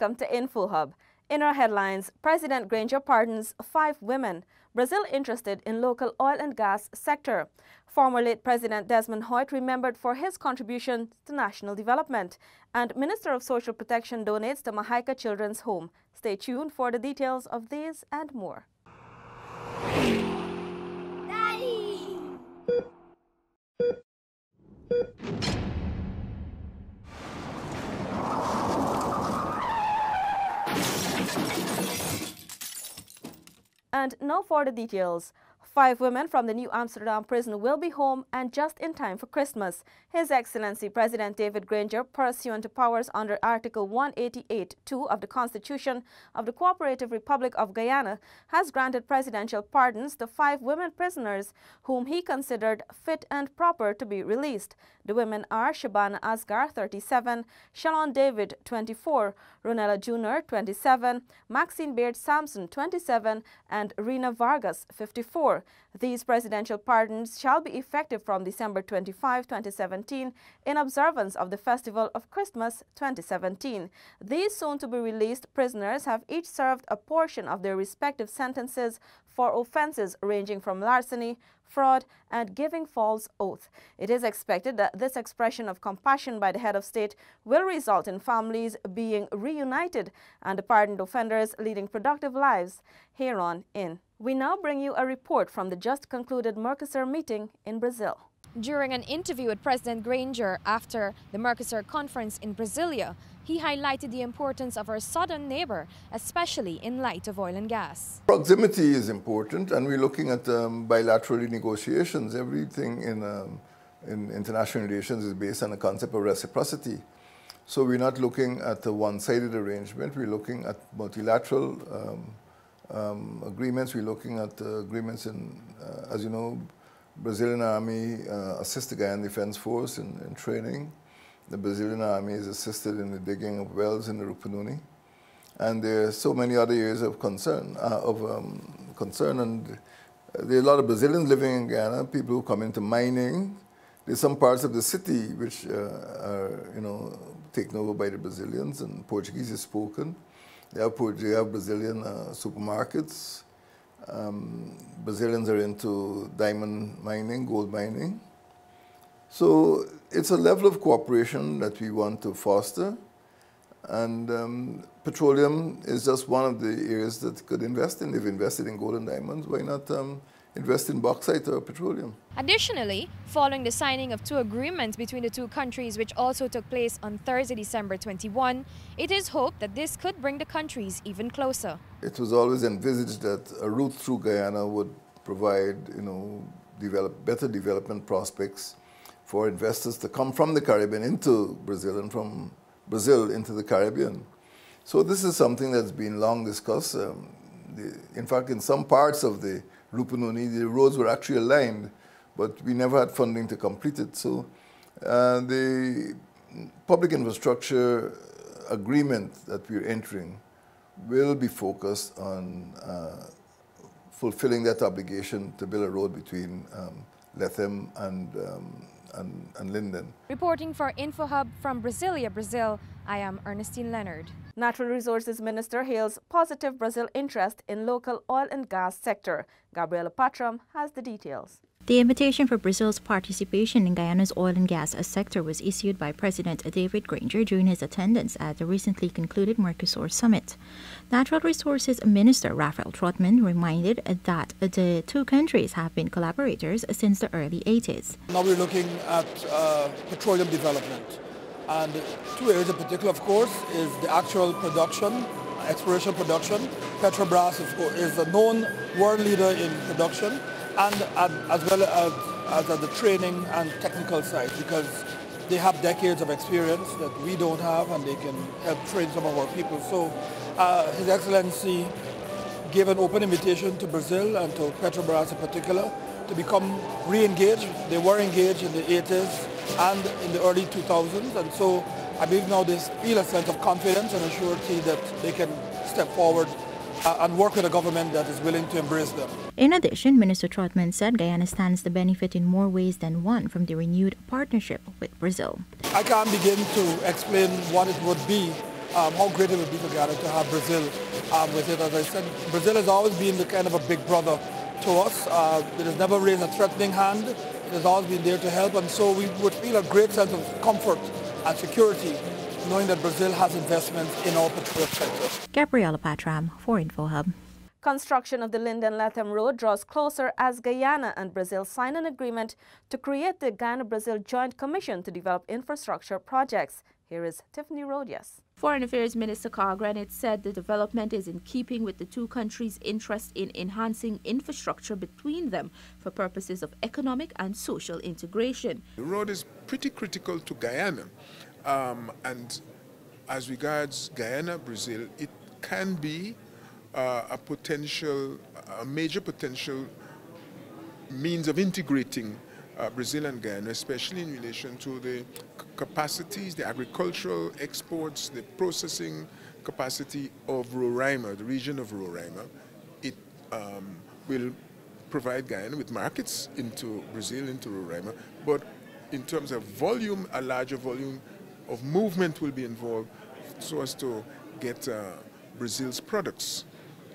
Welcome to InfoHub. In our headlines, President Granger pardons 5 women. Brazil interested in local oil and gas sector. Former late President Desmond Hoyts remembered for his contribution to national development. And Minister of Social Protection donates to Mahaika Children's Home. Stay tuned for the details of these and more. Daddy! And now for the details. 5 women from the New Amsterdam prison will be home and just in time for Christmas. His Excellency President David Granger, pursuant to powers under Article 188(2) of the Constitution of the Cooperative Republic of Guyana, has granted presidential pardons to 5 women prisoners whom he considered fit and proper to be released. The women are Shabana Asgar, 37, Shalon David, 24, Ronella Jr., 27, Maxine Baird Sampson, 27, and Rena Vargas, 54. These presidential pardons shall be effective from December 25, 2017, in observance of the Festival of Christmas 2017. These soon-to-be-released prisoners have each served a portion of their respective sentences for offenses ranging from larceny, fraud, and giving false oath. It is expected that this expression of compassion by the head of state will result in families being reunited and the pardoned offenders leading productive lives hereon in. We now bring you a report from the just concluded Mercosur meeting in Brazil. During an interview with President Granger after the Mercosur conference in Brasilia, he highlighted the importance of our southern neighbor, especially in light of oil and gas. Proximity is important, and we're looking at bilateral negotiations. Everything in international relations is based on the concept of reciprocity. So we're not looking at a one-sided arrangement. We're looking at multilateral agreements. We're looking at agreements in, as you know, Brazilian Army assists the Guyana Defense Force in training. The Brazilian Army is assisted in the digging of wells in the Rupununi. And there are so many other areas of concern, and there are a lot of Brazilians living in Guyana, people who come into mining. There's some parts of the city which are, taken over by the Brazilians, and Portuguese is spoken. They have Brazilian supermarkets. Brazilians are into diamond mining, gold mining. So it's a level of cooperation that we want to foster. And petroleum is just one of the areas that could invest in. They've invested in gold and diamonds. Why not invest in bauxite or petroleum? Additionally, following the signing of 2 agreements between the 2 countries, which also took place on Thursday, December 21, it is hoped that this could bring the countries even closer. It was always envisaged that a route through Guyana would provide, better development prospects for investors to come from the Caribbean into Brazil and from Brazil into the Caribbean. So this is something that's been long discussed. In fact, in some parts of the Rupununi, the roads were actually aligned, but we never had funding to complete it. So the public infrastructure agreement that we're entering will be focused on fulfilling that obligation to build a road between Lethem and Linden. Reporting for InfoHub from Brasilia, Brazil, I am Ernestine Leonard. Natural Resources Minister hails positive Brazil interest in local oil and gas sector. Gabriela Patram has the details. The invitation for Brazil's participation in Guyana's oil and gas sector was issued by President David Granger during his attendance at the recently concluded Mercosur summit. Natural Resources Minister Rafael Trotman reminded that the 2 countries have been collaborators since the early 80s. Now we're looking at petroleum development. And 2 areas in particular, of course, is the actual production, exploration production. Petrobras is a known world leader in production, and as well as at the training and technical side, because they have decades of experience that we don't have, and they can help train some of our people. So His Excellency gave an open invitation to Brazil and to Petrobras in particular to become re-engaged. They were engaged in the 80s and in the early 2000s, and so I believe now they feel a sense of confidence and assurity that they can step forward and work with a government that is willing to embrace them. In addition, Minister Trotman said Guyana stands to benefit in more ways than one from the renewed partnership with Brazil. I can't begin to explain what it would be how great it would be for Guyana to have Brazil with it. As I said, Brazil has always been the kind of a big brother to us. It has never raised a threatening hand. It has always been there to help, and so we would feel a great sense of comfort and security knowing that Brazil has investments in our petroleum sector. Gabriela Patram for InfoHub. Construction of the Linden-Latham Road draws closer as Guyana and Brazil sign an agreement to create the Guyana-Brazil Joint Commission to develop infrastructure projects. Here is Tiffany Rodias. Foreign Affairs Minister Carl Granite said the development is in keeping with the two countries' interest in enhancing infrastructure between them for purposes of economic and social integration. The road is pretty critical to Guyana, and as regards Guyana, Brazil, it can be a major potential means of integrating Brazil and Guyana, especially in relation to the capacities, the agricultural exports, the processing capacity of Roraima, the region of Roraima. It will provide Guyana with markets into Brazil, into Roraima, but in terms of volume, a larger volume of movement will be involved so as to get Brazil's products,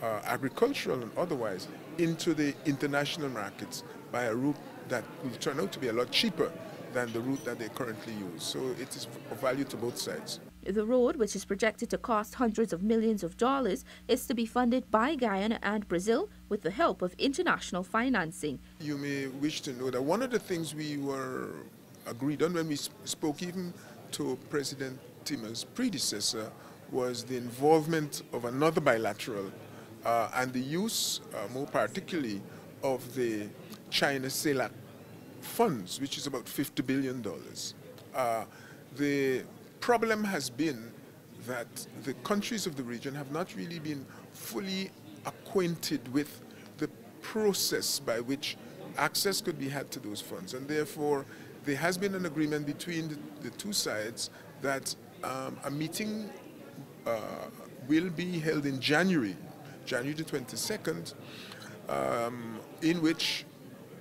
agricultural and otherwise, into the international markets by a route that will turn out to be a lot cheaper than the route that they currently use. So it is of value to both sides. The road, which is projected to cost hundreds of millions of dollars, is to be funded by Guyana and Brazil with the help of international financing. You may wish to know that one of the things we were agreed on when we spoke even to President Tima's predecessor was the involvement of another bilateral and the use, more particularly, of the China CELAC funds, which is about $50 billion. The problem has been that the countries of the region have not really been fully acquainted with the process by which access could be had to those funds, and therefore there has been an agreement between the two sides that a meeting will be held in January the 22nd, in which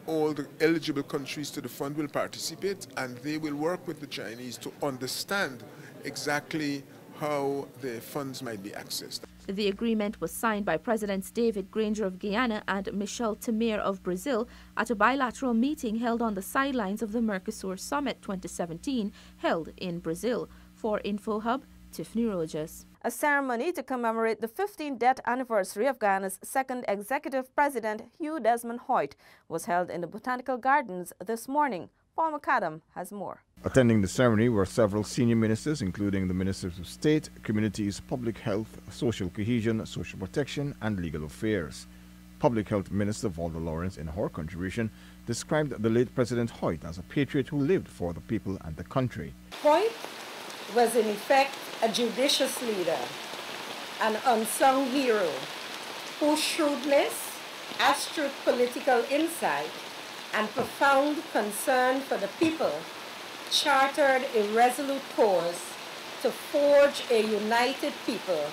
all the eligible countries to the fund will participate, and they will work with the Chinese to understand exactly how the funds might be accessed. The agreement was signed by Presidents David Granger of Guyana and Michel Temer of Brazil at a bilateral meeting held on the sidelines of the Mercosur Summit 2017 held in Brazil. For InfoHub, Tiffany Rogers. A ceremony to commemorate the 15th death anniversary of Guyana's second executive president, Hugh Desmond Hoyts, was held in the Botanical Gardens this morning. Paul McAdam has more. Attending the ceremony were several senior ministers, including the Ministers of State, Communities, Public Health, Social Cohesion, Social Protection, and Legal Affairs. Public Health Minister Valda Lawrence, in her contribution, described the late President Hoyts as a patriot who lived for the people and the country. Hoyts was in effect a judicious leader, an unsung hero, whose shrewdness, astute political insight, and profound concern for the people chartered a resolute course to forge a united people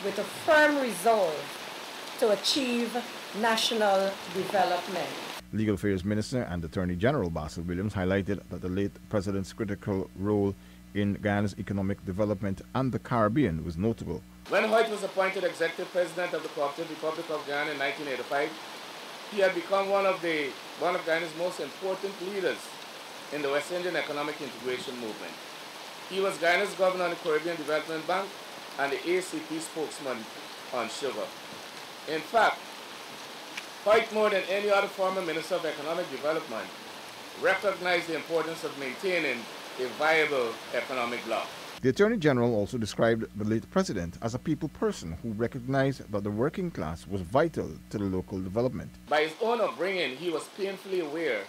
with a firm resolve to achieve national development. Legal Affairs Minister and Attorney General Basil Williams highlighted that the late President's critical role in Guyana's economic development and the Caribbean was notable. When Hoyts was appointed Executive President of the Cooperative Republic of Guyana in 1985, he had become one of Guyana's most important leaders in the West Indian economic integration movement. He was Guyana's governor on the Caribbean Development Bank and the ACP spokesman on sugar. In fact, Hoyts, more than any other former Minister of Economic Development, recognized the importance of maintaining a viable economic bloc. The Attorney General also described the late President as a people person who recognized that the working class was vital to the local development. By his own upbringing, he was painfully aware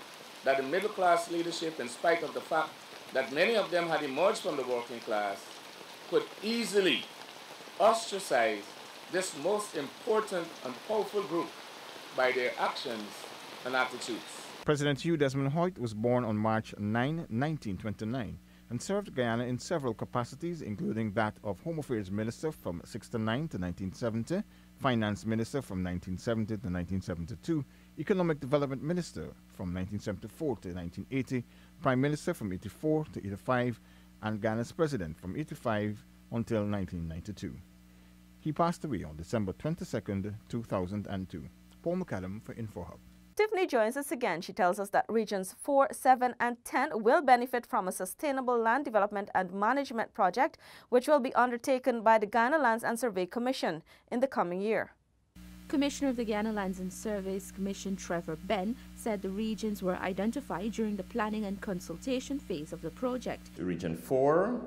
that the middle class leadership, in spite of the fact that many of them had emerged from the working class, could easily ostracize this most important and powerful group by their actions and attitudes. President Hugh Desmond Hoyts was born on March 9, 1929, and served Guyana in several capacities, including that of Home Affairs Minister from 1969 to 1970, Finance Minister from 1970 to 1972, Economic Development Minister from 1974 to 1980, Prime Minister from 1984 to 1985, and Guyana's President from 1985 until 1992. He passed away on December 22, 2002. Paul McAdam for InfoHub. Tiffany joins us again. She tells us that Regions 4, 7, and 10 will benefit from a sustainable land development and management project, which will be undertaken by the Guyana Lands and Survey Commission in the coming year. Commissioner of the Guyana Lands and Surveys Commission, Trevor Ben, said the regions were identified during the planning and consultation phase of the project. Region 4,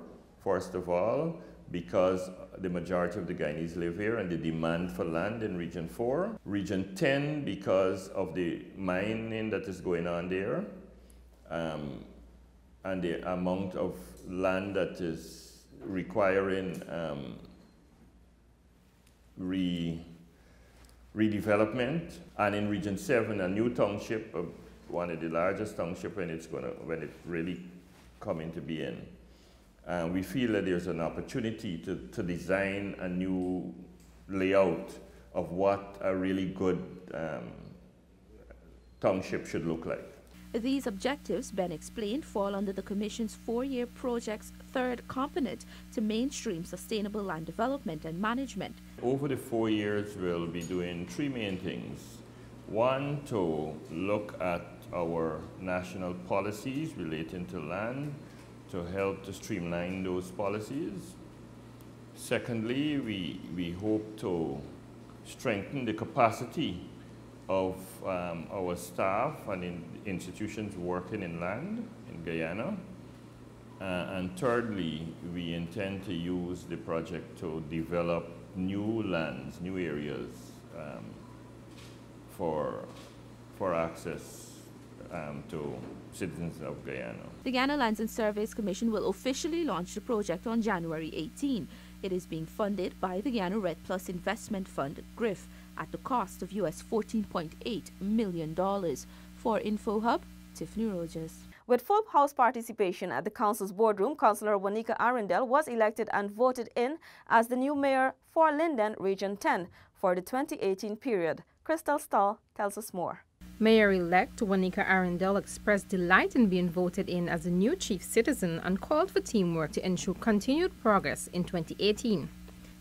first of all, because the majority of the Guyanese live here and the demand for land in Region 4. Region 10, because of the mining that is going on there and the amount of land that is requiring redevelopment. And in Region 7, a new township, one of the largest townships when it really come into being. We feel that there's an opportunity to design a new layout of what a really good township should look like. These objectives, Ben explained, fall under the Commission's 4-year project's third component to mainstream sustainable land development and management. Over the 4 years, we'll be doing 3 main things. One, to look at our national policies relating to land, to help to streamline those policies. Secondly, we hope to strengthen the capacity of our staff and institutions working in land in Guyana. And thirdly, we intend to use the project to develop new lands, new areas for access to citizens of Guyana. The Guyana Lands and Surveys Commission will officially launch the project on January 18. It is being funded by the Guyana Red Plus Investment Fund, GRIF, at the cost of US $14.8 million. For InfoHub, Tiffany Rogers. With full House participation at the Council's boardroom, Councillor Wanika Arundel was elected and voted in as the new mayor for Linden, Region 10, for the 2018 period. Crystal Stahl tells us more. Mayor-elect Wanika Arundel expressed delight in being voted in as the new chief citizen and called for teamwork to ensure continued progress in 2018.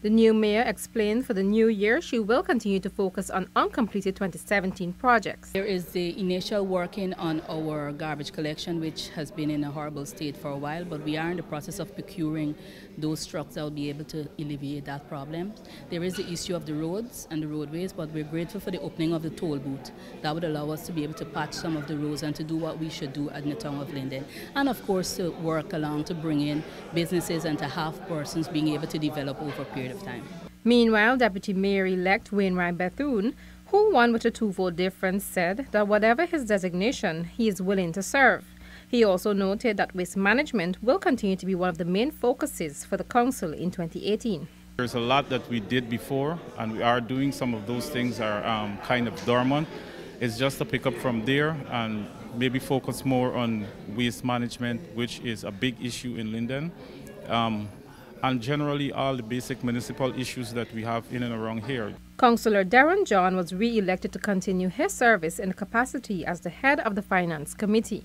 The new mayor explained for the new year she will continue to focus on uncompleted 2017 projects. There is the initial working on our garbage collection, which has been in a horrible state for a while, but we are in the process of procuring those trucks that will be able to alleviate that problem. There is the issue of the roads and the roadways, but we're grateful for the opening of the toll booth. That would allow us to be able to patch some of the roads and to do what we should do at the town of Linden. And of course to work along to bring in businesses and to have persons being able to develop over a period of time. Meanwhile, Deputy Mayor-elect Wainwright Bethune, who won with a 2-vote difference, said that whatever his designation, he is willing to serve. He also noted that waste management will continue to be one of the main focuses for the Council in 2018. There's a lot that we did before, and we are doing some of those things are kind of dormant. It's just to pick up from there and maybe focus more on waste management, which is a big issue in Linden. And generally all the basic municipal issues that we have in and around here. Councillor Darren John was re-elected to continue his service in capacity as the head of the Finance Committee.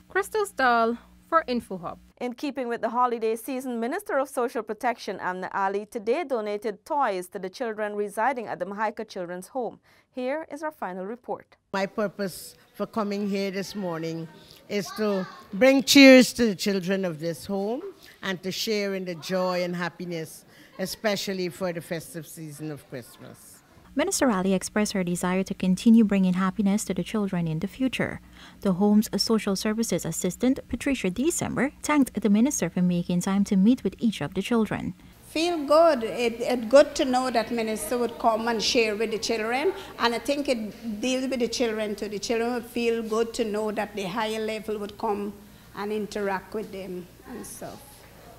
Crystal Stahl for InfoHub. In keeping with the holiday season, Minister of Social Protection Amna Ali today donated toys to the children residing at the Mahaika Children's Home. Here is our final report. My purpose for coming here this morning is to bring cheers to the children of this home and to share in the joy and happiness, especially for the festive season of Christmas. Minister Ali expressed her desire to continue bringing happiness to the children in the future. The home's social services assistant, Patricia December, thanked the minister for making time to meet with each of the children. Feel good. It's good to know that minister would come and share with the children, and I think it deals with the children too. The children would feel good to know that the higher level would come and interact with them and stuff.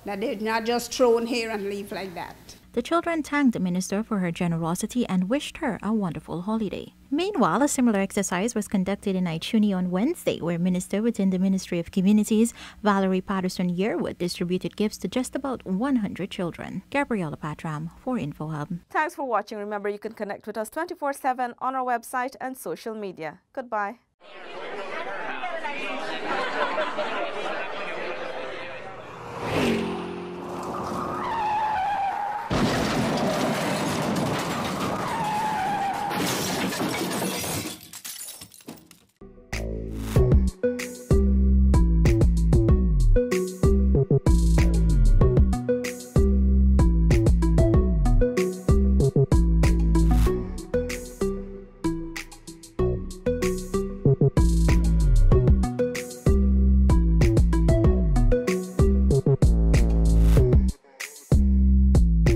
That they're not just thrown here and leave like that. The children thanked the minister for her generosity and wished her a wonderful holiday. Meanwhile, a similar exercise was conducted in Ituni on Wednesday, where Minister within the Ministry of Communities, Valerie Patterson-Yearwood, distributed gifts to just about 100 children. Gabriella Patram for InfoHub. Thanks for watching. Remember, you can connect with us 24/7 on our website and social media. Goodbye.